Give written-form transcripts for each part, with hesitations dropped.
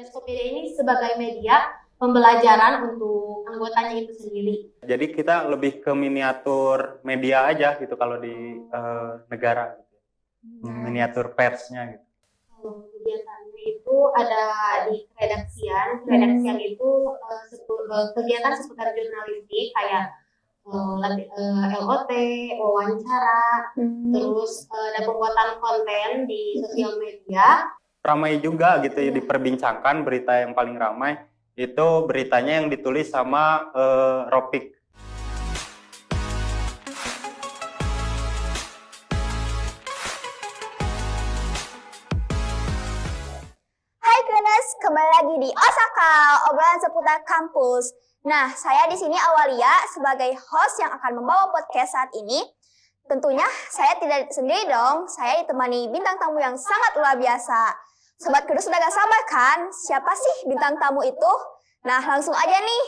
Periskopedia ini sebagai media pembelajaran untuk anggotanya itu sendiri. Jadi kita lebih ke miniatur media aja gitu kalau di negara, gitu. Miniatur persnya gitu. Kalau kegiatannya itu ada di keredaksian. Keredaksian itu kegiatan seputar jurnalistik kayak LOT, wawancara, terus ada pembuatan konten di sosial media. Ramai juga gitu ya, diperbincangkan berita yang paling ramai itu beritanya yang ditulis sama Ropik. Hai Kenes, kembali lagi di Osaka, obrolan seputar kampus. Nah, saya di sini Awalia sebagai host yang akan membawa podcast saat ini. Tentunya saya tidak sendiri dong, saya ditemani bintang tamu yang sangat luar biasa. Sobat Kudus sudah gak sabar kan? Siapa sih bintang tamu itu? Nah, langsung aja nih.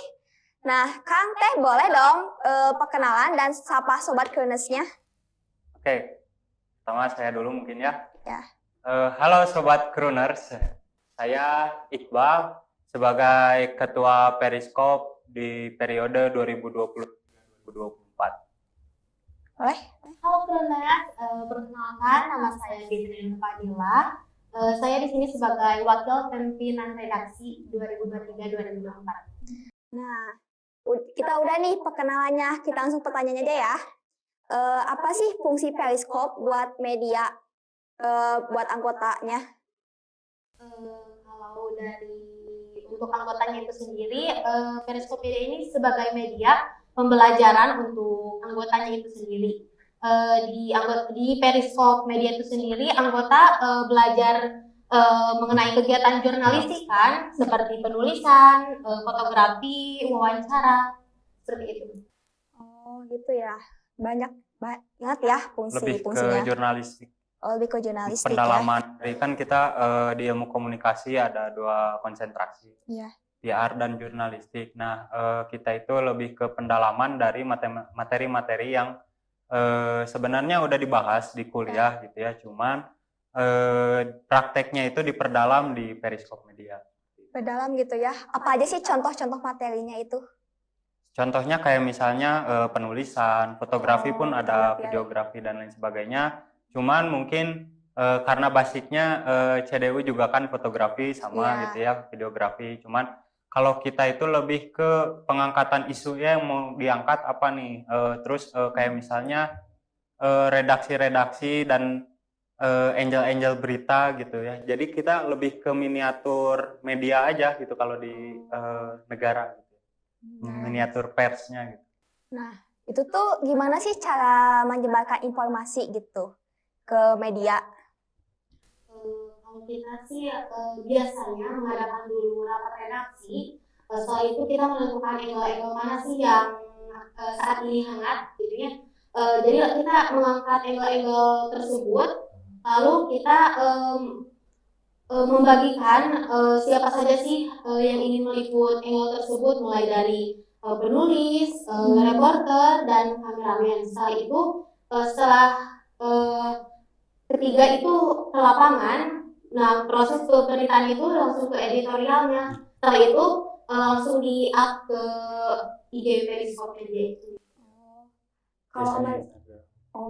Nah, Kang Teh boleh dong perkenalan dan sapa Sobat Kudusnya. Oke, pertama saya dulu mungkin ya. Ya. Halo Sobat Kruners, saya Iqbal sebagai Ketua Periskop di periode 2020-2024. Boleh? Halo Kronas, perkenalkan nama saya Fitrin Fadila. Saya di sini sebagai wakil pimpinan redaksi 2023-2024. Nah, kita udah nih perkenalannya, kita langsung pertanyaannya aja ya. Apa sih fungsi periskop buat media, buat anggotanya? Kalau untuk anggotanya itu sendiri, Periskopedia ini sebagai media pembelajaran untuk anggotanya itu sendiri. Di Periskop Media itu sendiri, anggota belajar mengenai kegiatan jurnalistik kan, seperti penulisan, fotografi, wawancara, seperti itu. Oh gitu ya, banyak banget ya Lebih fungsinya. ke jurnalistik. Oh, lebih ke jurnalistik Pendalaman. Jadi kan kita di ilmu komunikasi ada dua konsentrasi. Iya. PR dan jurnalistik. Nah, kita itu lebih ke pendalaman dari materi-materi yang sebenarnya udah dibahas di kuliah gitu ya, cuman prakteknya itu diperdalam di Periskop Media. Perdalam gitu ya. Apa aja sih contoh-contoh materinya itu? Contohnya kayak misalnya penulisan, fotografi pun ada, fotografi. videografi dan lain sebagainya. Cuman mungkin karena basicnya CDU juga kan fotografi sama gitu ya, videografi. Cuman kalau kita itu lebih ke pengangkatan isu yang mau diangkat apa nih, terus kayak misalnya redaksi-redaksi dan angel-angel berita gitu ya. Jadi kita lebih ke miniatur media aja gitu kalau di negara gitu. Miniatur persnya gitu. Nah, itu tuh gimana sih cara menyebarkan informasi gitu ke media? Kalau kita sih biasanya mengadakan dulu rapat redaksi. Setelah itu kita menentukan angle-angle mana sih yang saat ini hangat, gitu ya. Jadi kita mengangkat angle-angle tersebut, lalu kita membagikan siapa saja sih yang ingin meliput angle tersebut, mulai dari penulis, reporter, dan kameramen. Setelah itu, setelah ketiga itu ke lapangan. Nah, proses pemberitaan itu langsung ke editorialnya. Setelah itu langsung di-up ke IG Periskop Media itu. Kalau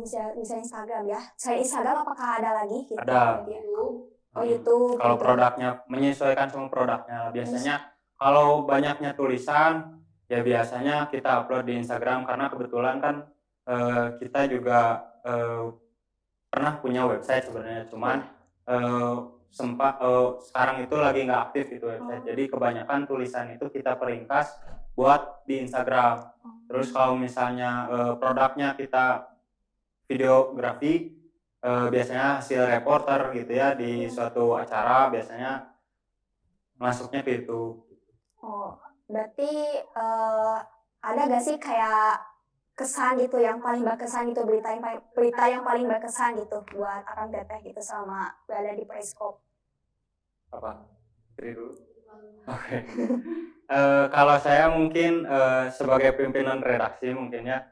bisa Instagram ya. Selain Instagram apakah ada lagi gitu? Ada. YouTube. Kalau produknya menyesuaikan sama produknya. Biasanya kalau banyaknya tulisan, ya biasanya kita upload di Instagram karena kebetulan kan kita juga pernah punya website sebenarnya, cuman sekarang itu lagi nggak aktif itu website. Jadi kebanyakan tulisan itu kita peringkas buat di Instagram. Terus kalau misalnya produknya kita videografi, biasanya hasil reporter gitu ya di suatu acara, biasanya masuknya ke itu. Oh, berarti ada gak sih kayak kesan gitu yang paling berkesan gitu, berita yang paling berkesan gitu buat Akang Teteh gitu sama berada di Periskop? Apa? Dulu. Oke. Kalau saya mungkin sebagai pimpinan redaksi mungkin ya,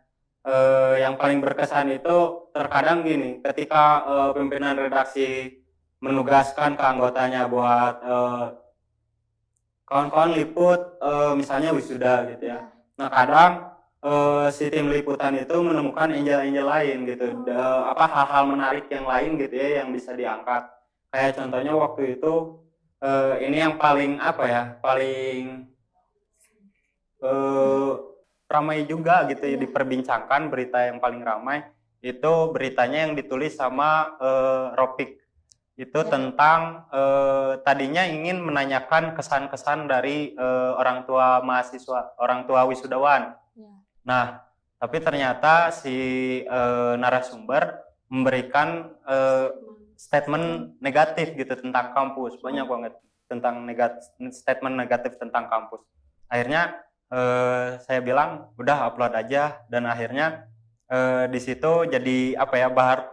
yang paling berkesan itu terkadang gini, ketika pimpinan redaksi menugaskan ke anggotanya buat kawan-kawan liput misalnya wisuda gitu ya. Nah kadang si tim liputan itu menemukan angel-angel lain gitu, hal-hal menarik yang lain gitu ya yang bisa diangkat. Kayak contohnya waktu itu ini yang paling paling ramai juga gitu ya diperbincangkan, berita yang paling ramai itu beritanya yang ditulis sama Ropik itu tentang tadinya ingin menanyakan kesan-kesan dari orang tua mahasiswa, orang tua wisudawan. Nah, tapi ternyata si narasumber memberikan statement negatif gitu tentang kampus, banyak banget tentang statement negatif tentang kampus. Akhirnya saya bilang udah upload aja, dan akhirnya di situ jadi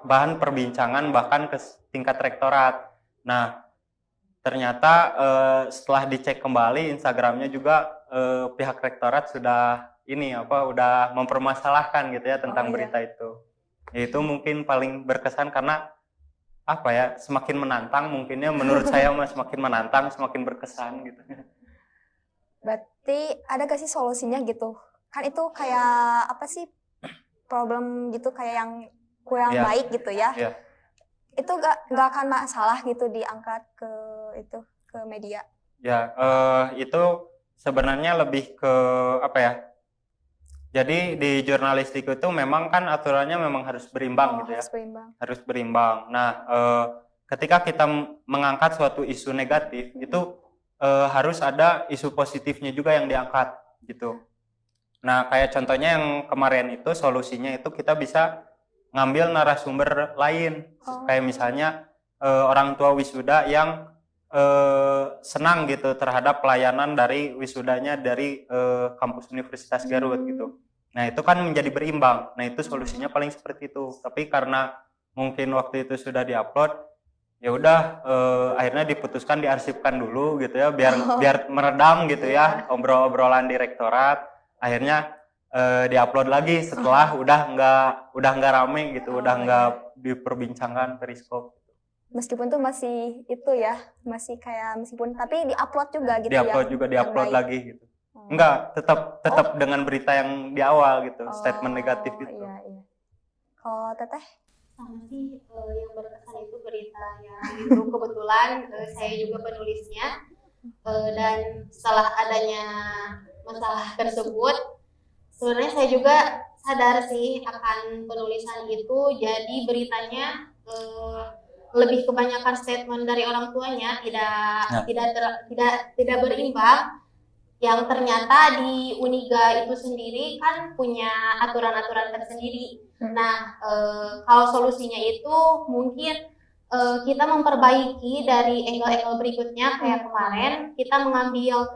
bahan perbincangan bahkan ke tingkat rektorat. Nah, ternyata setelah dicek kembali Instagramnya juga pihak rektorat sudah udah mempermasalahkan gitu ya tentang berita itu. Itu mungkin paling berkesan karena semakin menantang, mungkinnya menurut saya semakin menantang, semakin berkesan gitu. Berarti ada gak sih solusinya gitu? Kan itu kayak apa sih, problem gitu kayak yang kurang baik gitu ya. Itu gak akan masalah gitu diangkat ke media. Ya, itu sebenarnya lebih ke jadi di jurnalistik itu memang kan aturannya memang harus berimbang gitu ya. Harus berimbang. Nah, ketika kita mengangkat suatu isu negatif itu harus ada isu positifnya juga yang diangkat gitu. Nah, kayak contohnya yang kemarin itu solusinya itu kita bisa ngambil narasumber lain, kayak misalnya orang tua wisuda yang senang gitu terhadap pelayanan dari wisudanya dari kampus Universitas Garut gitu. Nah, itu kan menjadi berimbang. Nah, itu solusinya paling seperti itu. Tapi karena mungkin waktu itu sudah diupload, ya udah akhirnya diputuskan diarsipkan dulu gitu ya, biar meredam gitu ya obrolan di rektorat. Akhirnya diupload lagi setelah udah nggak rame gitu, udah nggak diperbincangkan periskop. Meskipun tuh masih itu ya, masih kayak meskipun tapi diupload juga gitu. Diupload lagi gitu. Enggak, tetap dengan berita yang di awal gitu, statement negatif itu. Iya. Kalau Teteh? Sama sih, yang berkesan itu berita yang itu kebetulan saya juga penulisnya, dan setelah adanya masalah tersebut sebenarnya saya juga sadar sih akan penulisan itu, jadi beritanya lebih kebanyakan statement dari orang tuanya, tidak berimbang, yang ternyata di Uniga itu sendiri kan punya aturan-aturan tersendiri. Nah, kalau solusinya itu mungkin kita memperbaiki dari angle-angle berikutnya, kayak kemarin kita mengambil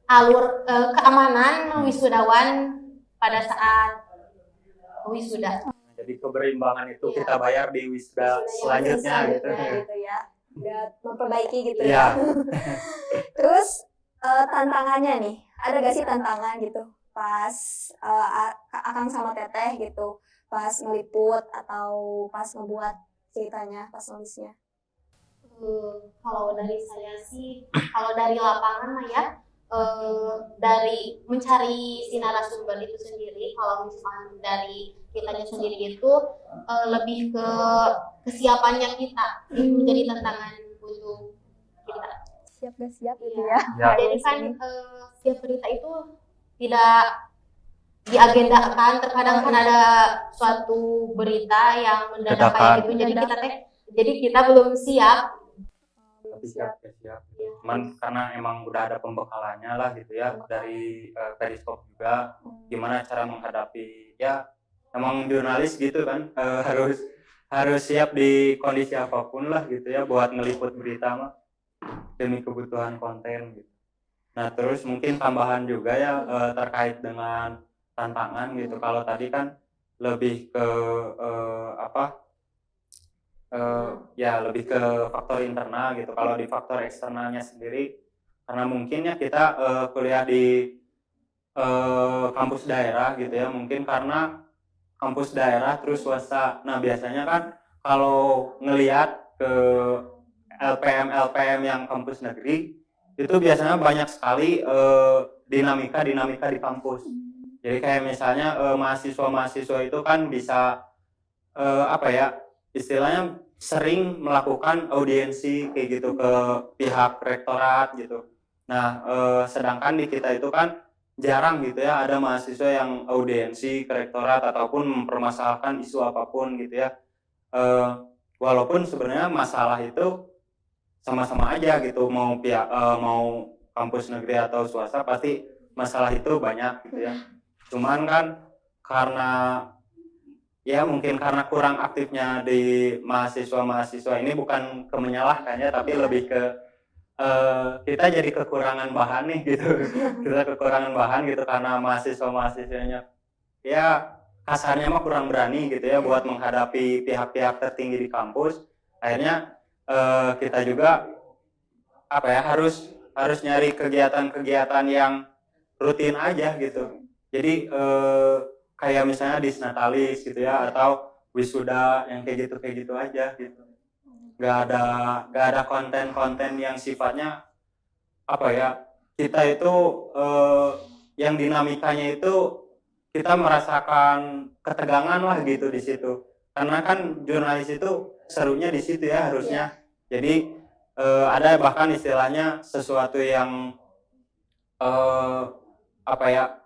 alur keamanan wisudawan pada saat wisuda. Jadi keberimbangan itu kita bayar di wisuda selanjutnya gitu ya. Udah memperbaiki gitu ya. Terus tantangannya nih, ada gak sih tantangan gitu pas Akang sama Teteh gitu pas ngeliput atau pas ngebuat ceritanya, pas nulisnya? Kalau dari saya sih, kalau dari lapangan mah ya, dari mencari si narasumber itu sendiri, kalau misalnya dari kitanya sendiri itu lebih ke kesiapannya kita, itu menjadi tantangan untuk kita. Siap gak siap gitu ya. Jadi kan setiap berita itu tidak diagendakan, terkadang kan ada suatu berita yang mendadak kayak gitu, jadi kita belum siap. Tapi siap. Cuman karena emang udah ada pembekalannya lah gitu ya dari periskop juga, gimana cara menghadapi ya, emang jurnalis gitu kan, harus siap di kondisi apapun lah gitu ya buat ngeliput berita mah demi kebutuhan konten gitu. Nah, terus mungkin tambahan juga ya terkait dengan tantangan gitu. Kalau tadi kan lebih ke lebih ke faktor internal gitu. Kalau di faktor eksternalnya sendiri, karena mungkin ya kita kuliah di kampus daerah gitu ya, mungkin karena kampus daerah terus swasta. Nah, biasanya kan kalau ngelihat ke LPM yang kampus negeri itu biasanya banyak sekali dinamika di kampus. Jadi kayak misalnya mahasiswa itu kan bisa apa ya, istilahnya sering melakukan audiensi kayak gitu ke pihak rektorat gitu. Nah, sedangkan di kita itu kan jarang gitu ya ada mahasiswa yang audiensi ke rektorat ataupun mempermasalahkan isu apapun gitu ya. Walaupun sebenarnya masalah itu sama-sama aja gitu, mau kampus negeri atau swasta pasti masalah itu banyak gitu ya. Cuman kan karena ya mungkin karena kurang aktifnya di mahasiswa ini, bukan menyalahkannya tapi lebih ke kita jadi kekurangan bahan nih gitu. Kita kekurangan bahan gitu karena mahasiswanya ya kasarnya mah kurang berani gitu ya buat menghadapi pihak-pihak tertinggi di kampus. Akhirnya kita juga apa ya harus nyari kegiatan-kegiatan yang rutin aja gitu. Jadi kayak misalnya disnatalis gitu ya atau wisuda yang kayak gitu aja gitu. Gak ada konten-konten yang sifatnya apa ya, kita itu yang dinamikanya itu kita merasakan ketegangan lah gitu di situ. Karena kan jurnalis itu serunya di situ ya harusnya. Jadi ada bahkan istilahnya sesuatu yang apa ya,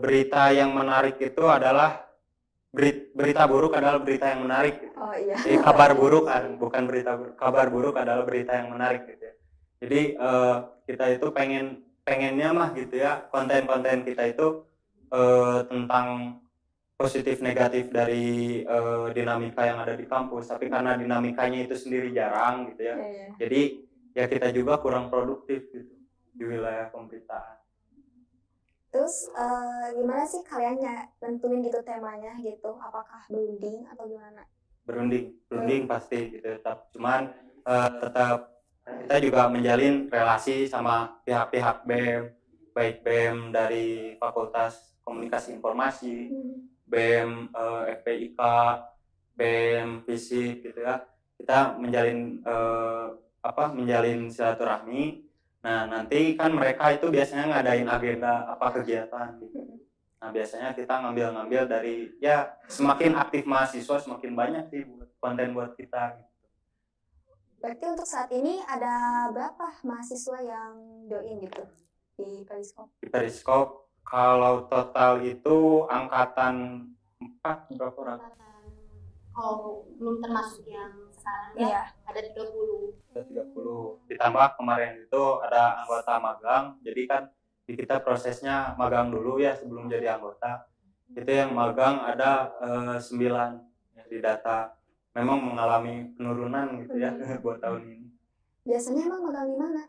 berita yang menarik itu adalah berita buruk adalah berita yang menarik gitu. Oh iya. Jadi kabar buruk kan bukan berita buruk, kabar buruk adalah berita yang menarik gitu ya. Jadi kita itu pengennya mah gitu ya konten-konten kita itu tentang positif negatif dari dinamika yang ada di kampus, tapi karena dinamikanya itu sendiri jarang gitu ya. Jadi ya kita juga kurang produktif gitu di wilayah pemberitaan. Terus gimana sih kalian nentuin gitu temanya gitu? Apakah berunding atau gimana? Berunding pasti gitu. Cuman tetap kita juga menjalin relasi sama pihak-pihak BEM, baik BEM dari Fakultas Komunikasi Informasi, BEM FPIK, BEM Fisik gitu ya. Kita menjalin menjalin silaturahmi. Nah, nanti kan mereka itu biasanya ngadain agenda apa kegiatan gitu. Nah, biasanya kita ngambil dari ya semakin aktif mahasiswa semakin banyak sih konten buat kita gitu. Berarti untuk saat ini ada berapa mahasiswa yang join gitu di Periskop? Di Periskop kalau total itu angkatan 4 berapa orang? Kalau belum termasuk yang sekarang Iya. ada 30. Ada 30. Ditambah kemarin itu ada anggota magang. Jadi kan di kita prosesnya magang dulu ya sebelum jadi anggota. Itu yang magang ada 9 yang di data. Memang mengalami penurunan gitu ya buat tahun ini. Biasanya emang magang di mana?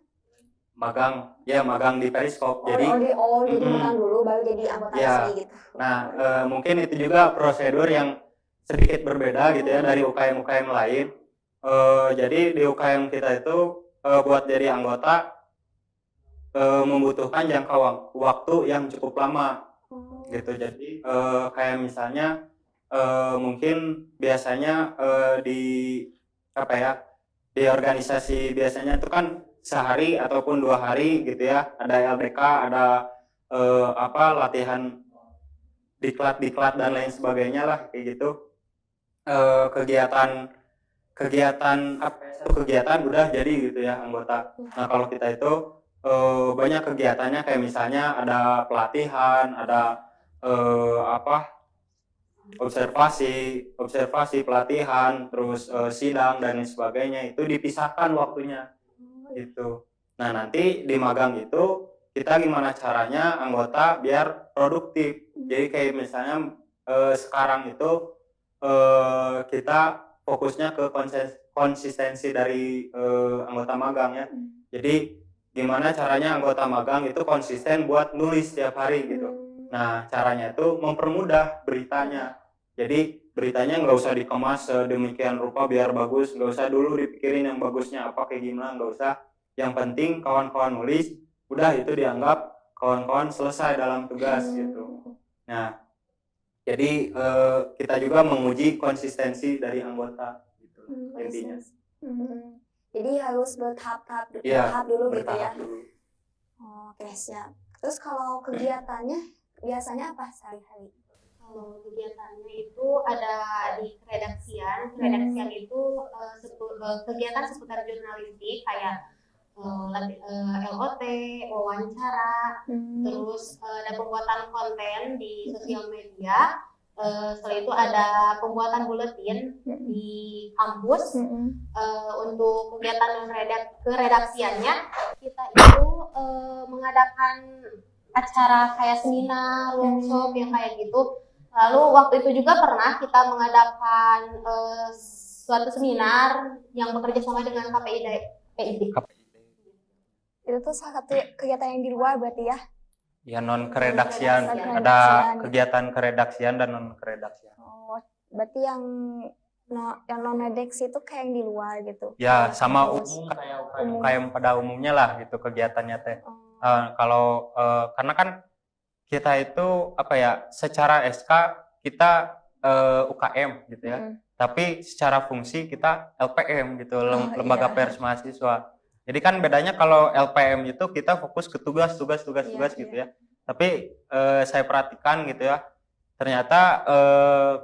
Magang di Periskop. Jadi magang dulu baru jadi anggota resmi gitu. Nah, mungkin itu juga prosedur yang sedikit berbeda gitu ya dari UKM lain. Jadi di UKM kita itu buat jadi anggota membutuhkan jangka waktu yang cukup lama gitu. Jadi kayak misalnya mungkin biasanya di organisasi biasanya itu kan sehari ataupun 2 hari gitu ya, ada LDK, ada latihan diklat dan lain sebagainya lah kayak gitu. Kegiatan udah jadi gitu ya anggota. Nah, kalau kita itu banyak kegiatannya kayak misalnya ada pelatihan, ada observasi pelatihan, terus sidang dan lain sebagainya, itu dipisahkan waktunya gitu. Nah, nanti di magang itu kita gimana caranya anggota biar produktif. Jadi kayak misalnya sekarang itu kita fokusnya ke konsistensi dari anggota magang ya. Jadi gimana caranya anggota magang itu konsisten buat nulis setiap hari gitu. Nah, caranya itu mempermudah beritanya. Jadi beritanya nggak usah dikemas sedemikian rupa biar bagus, nggak usah dulu dipikirin yang bagusnya apa kayak gimana, nggak usah. Yang penting kawan-kawan nulis, udah itu dianggap kawan-kawan selesai dalam tugas gitu. Nah, jadi kita juga menguji konsistensi dari anggota gitu intinya. Jadi harus bertahap-tahap Iya, bertahap dulu gitu ya. bertahap dulu. Oke, siap. Terus kalau kegiatannya biasanya apa sehari-hari? Kalau kegiatannya itu ada di keredaksian. Keredaksian itu kegiatan seputar jurnalistik kayak LOT, wawancara, terus ada pembuatan konten di sosial media. Setelah itu ada pembuatan buletin di kampus. Untuk kegiatan keredaksiannya kita itu mengadakan acara kayak seminar, workshop yang kayak gitu. Lalu waktu itu juga pernah kita mengadakan suatu seminar yang bekerja sama dengan PID. Itu tuh salah satu kegiatan yang di luar berarti ya? Ya non keredaksian, Keredaksian. ada kegiatan keredaksian dan non keredaksian. Oh, berarti yang non redaksi itu kayak yang di luar gitu? Ya sama umum kayak pada umumnya lah gitu kegiatannya teh. Kalau karena kan kita itu apa ya, secara SK kita UKM gitu ya, tapi secara fungsi kita LPM gitu, lembaga pers mahasiswa. Jadi kan bedanya kalau LPM itu kita fokus ke tugas gitu ya. Tapi saya perhatikan gitu ya, ternyata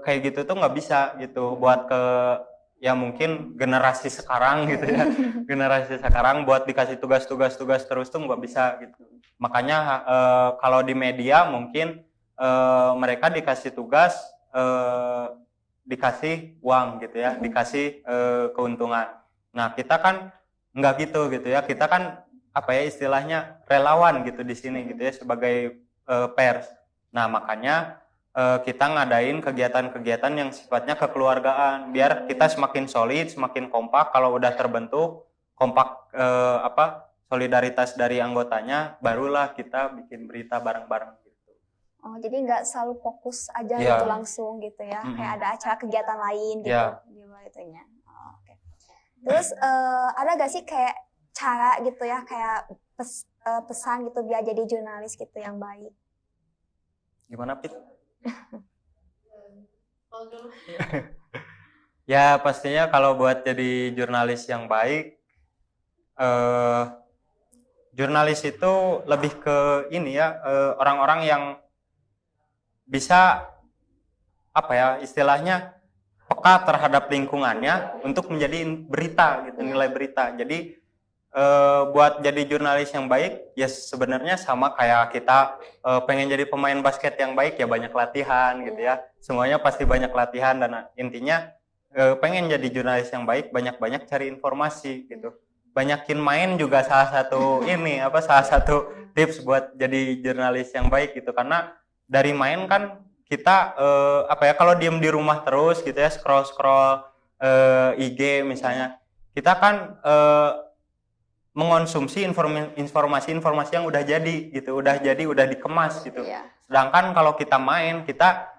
kayak gitu tuh nggak bisa gitu buat ke ya mungkin generasi sekarang gitu ya. Generasi sekarang buat dikasih tugas terus tuh nggak bisa gitu. Makanya kalau di media mungkin mereka dikasih tugas dikasih uang gitu ya, dikasih keuntungan. Nah, kita kan nggak gitu ya. Kita kan apa ya istilahnya relawan gitu di sini gitu ya sebagai pers. Nah, makanya kita ngadain kegiatan-kegiatan yang sifatnya kekeluargaan biar kita semakin solid, semakin kompak. Kalau udah terbentuk kompak solidaritas dari anggotanya, barulah kita bikin berita bareng-bareng gitu. Oh, jadi nggak selalu fokus aja gitu langsung gitu ya. Kayak ada acara kegiatan lain gitu di luar itunya. Oh, oke. Terus ada gak sih kayak cara gitu ya, kayak pesan gitu biar jadi jurnalis gitu yang baik? Gimana, Pit? Ya pastinya kalau buat jadi jurnalis yang baik, jurnalis itu lebih ke ini ya, orang-orang yang bisa apa ya istilahnya peka terhadap lingkungannya untuk menjadi berita gitu, nilai berita. Jadi buat jadi jurnalis yang baik ya sebenarnya sama kayak kita pengen jadi pemain basket yang baik ya banyak latihan gitu ya. Semuanya pasti banyak latihan dan intinya pengen jadi jurnalis yang baik banyak-banyak cari informasi gitu. Banyakin main juga salah satu salah satu tips buat jadi jurnalis yang baik gitu, karena dari main kan kita kalau diem di rumah terus gitu ya scroll IG misalnya, kita kan mengonsumsi informasi yang udah jadi gitu, udah dikemas gitu. Sedangkan kalau kita main kita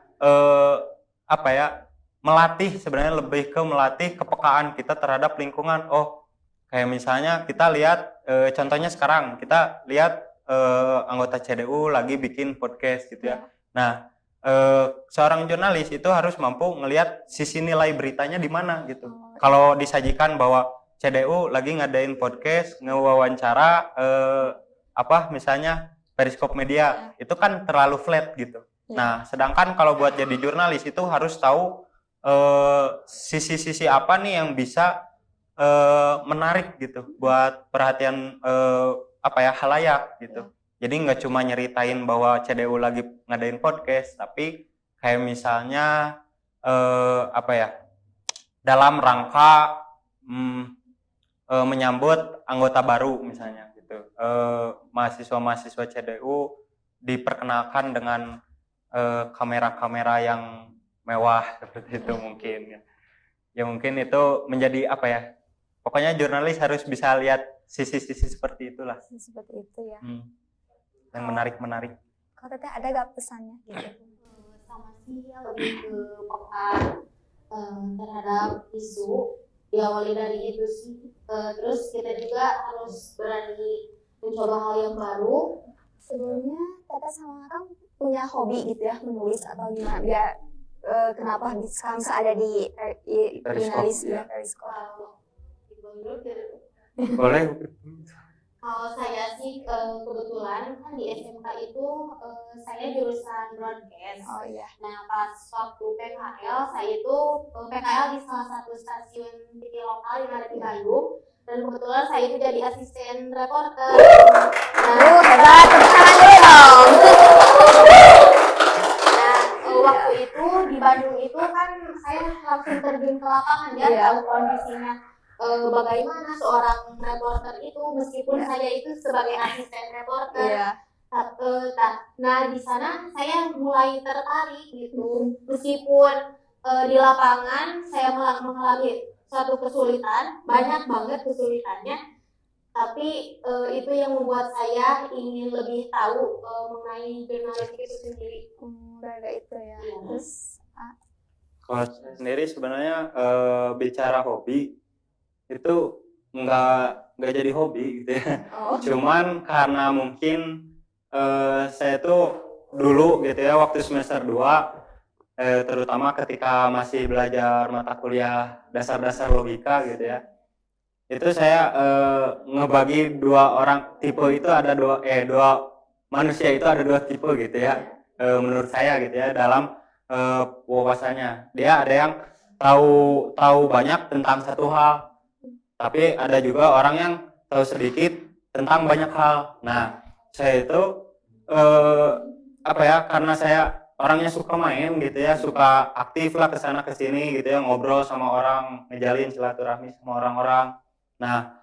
melatih, sebenarnya lebih ke melatih kepekaan kita terhadap lingkungan. Oh, kayak misalnya kita lihat contohnya sekarang kita lihat anggota CDU lagi bikin podcast gitu ya. Nah, seorang jurnalis itu harus mampu ngelihat sisi nilai beritanya di mana gitu. Kalau disajikan bahwa CDU lagi ngadain podcast, ngewawancara misalnya Periskop Media, itu kan terlalu flat gitu. Nah, sedangkan kalau buat jadi jurnalis itu harus tahu sisi-sisi apa nih yang bisa menarik gitu buat perhatian halayak gitu. Jadi nggak cuma nyeritain bahwa CDU lagi ngadain podcast, tapi kayak misalnya dalam rangka menyambut anggota baru misalnya gitu. Mahasiswa-mahasiswa CDU diperkenalkan dengan kamera-kamera yang mewah seperti itu mungkin ya. Ya mungkin itu menjadi pokoknya jurnalis harus bisa lihat sisi-sisi seperti itulah. Seperti itu ya. Yang menarik-menarik. Kalau Teteh ada gak pesannya gitu? Sama sih ya, lebih ke peka terhadap isu, diawali dari itu sih. Terus kita juga harus berani mencoba hal yang baru. Sebelumnya Teteh sama Kang punya hobi gitu ya, menulis atau gimana? Biar kenapa sekarang bisa ada di jurnalis ya, Periskop? Boleh. Kalau saya sih kebetulan kan di SMK itu saya jurusan broadcast. Oh iya. Nah pas waktu PKL saya itu PKL di salah satu stasiun TV lokal yang ada di Bandung, dan kebetulan saya itu jadi asisten reporter. Nah, Hebat, tepuk tangan dulu dong. waktu itu di Bandung itu kan saya langsung terjun ke lapangan ya, tahu kondisinya bagaimana seorang reporter itu, meskipun saya itu sebagai asisten reporter. Nah di sana saya mulai tertarik gitu, meskipun di lapangan saya mengalami suatu kesulitan, banyak banget kesulitannya, tapi itu yang membuat saya ingin lebih tahu mengenai jurnalistik itu sendiri. Ada itu ya. Iya. Terus Kalau saya sendiri sebenarnya bicara hobi itu nggak jadi hobi gitu ya. Cuman karena mungkin saya tuh dulu gitu ya waktu semester 2 terutama ketika masih belajar mata kuliah dasar-dasar logika gitu ya. Itu saya ngebagi dua orang tipe itu ada dua manusia itu ada dua tipe gitu ya. Menurut saya gitu ya dalam wawasannya. Dia ada yang tahu banyak tentang satu hal. Tapi ada juga orang yang tahu sedikit tentang banyak hal. Nah, saya itu karena saya orangnya suka main gitu ya, suka aktif lah kesana kesini gitu ya, ngobrol sama orang, ngejalin silaturahmi sama orang-orang. Nah,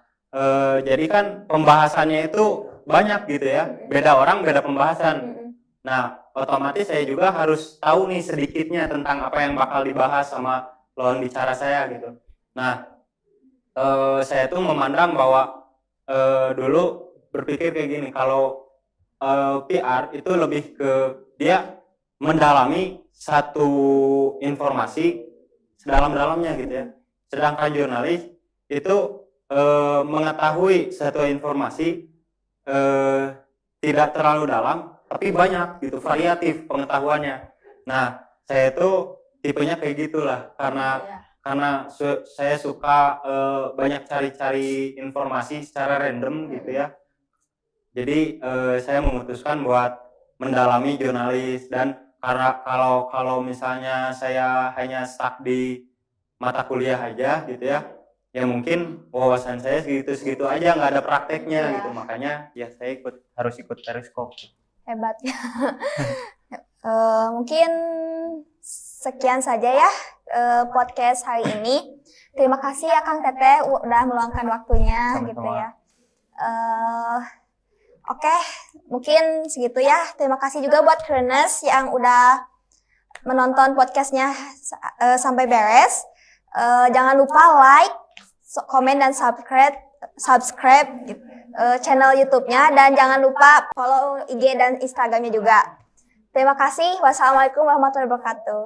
jadi kan pembahasannya itu banyak gitu ya, beda orang beda pembahasan. Nah, otomatis saya juga harus tahu nih sedikitnya tentang apa yang bakal dibahas sama lawan bicara saya gitu. Nah, saya tuh memandang bahwa dulu berpikir kayak gini, kalau PR itu lebih ke dia mendalami satu informasi sedalam-dalamnya gitu ya. Sedangkan jurnalis itu mengetahui satu informasi tidak terlalu dalam, tapi banyak gitu, variatif pengetahuannya. Nah, saya itu tipenya kayak gitulah, karena saya suka banyak cari-cari informasi secara random gitu ya. Jadi saya memutuskan buat mendalami jurnalis, dan karena kalau misalnya saya hanya stuck di mata kuliah aja gitu ya, ya mungkin wawasan saya segitu aja, nggak ada prakteknya gitu. Makanya ya saya harus ikut periskop. hebat ya. Mungkin sekian saja ya podcast hari ini. Terima kasih ya Kang Teteh udah meluangkan waktunya. Sama-sama. Gitu ya. Oke, mungkin segitu ya. Terima kasih juga buat Krenes yang udah menonton podcastnya sampai beres. Jangan lupa like, komen dan subscribe channel YouTube-nya, dan jangan lupa follow IG dan Instagram-nya juga. Terima kasih. Wassalamualaikum warahmatullahi wabarakatuh.